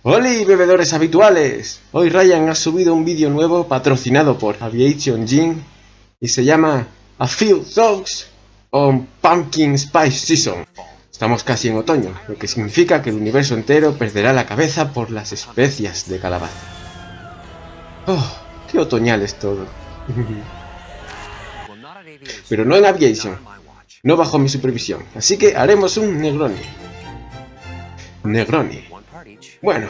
¡Holi, bebedores habituales! Hoy Ryan ha subido un vídeo nuevo patrocinado por Aviation Gin y se llama A Few Thoughts on Pumpkin Spice Season. Estamos casi en otoño, lo que significa que el universo entero perderá la cabeza por las especias de calabaza. ¡Oh, qué otoñal es todo! Pero no en Aviation, no bajo mi supervisión, así que haremos un Negroni. Negroni. Bueno,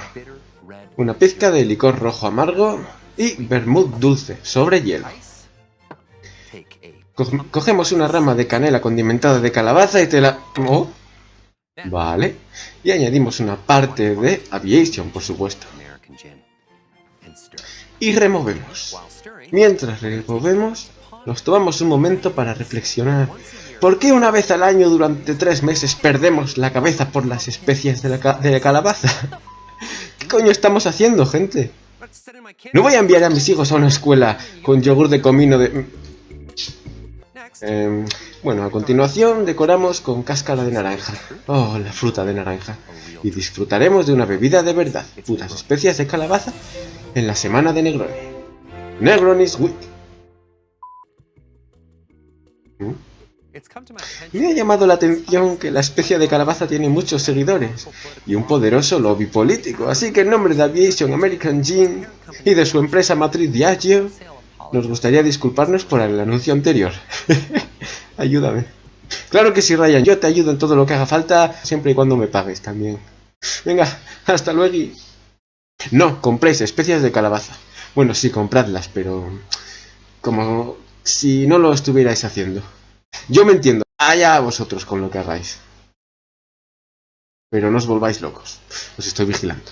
una pizca de licor rojo amargo y vermut dulce sobre hielo. Cogemos una rama de canela condimentada de calabaza y te la... ¿Oh? Vale. Y añadimos una parte de Aviation, por supuesto. Y removemos. Mientras removemos, nos tomamos un momento para reflexionar. ¿Por qué una vez al año durante 3 meses perdemos la cabeza por las especies de la calabaza? ¿Qué coño estamos haciendo, gente? No voy a enviar a mis hijos a una escuela con yogur de comino de... Bueno, a continuación decoramos con cáscara de naranja. Oh, la fruta de naranja. Y disfrutaremos de una bebida de verdad, puras especias de calabaza, en la semana de Negroni. Negroni's Week. Me ha llamado la atención que la especia de calabaza tiene muchos seguidores y un poderoso lobby político, así que en nombre de Aviation American Gin y de su empresa matriz Diageo, nos gustaría disculparnos por el anuncio anterior. Ayúdame. Claro que sí, Ryan, yo te ayudo en todo lo que haga falta, siempre y cuando me pagues también. Venga, hasta luego. No, compréis especias de calabaza. Bueno, sí, compradlas, pero... como si no lo estuvierais haciendo. Yo me entiendo, allá vosotros con lo que hagáis. Pero no os volváis locos, os estoy vigilando.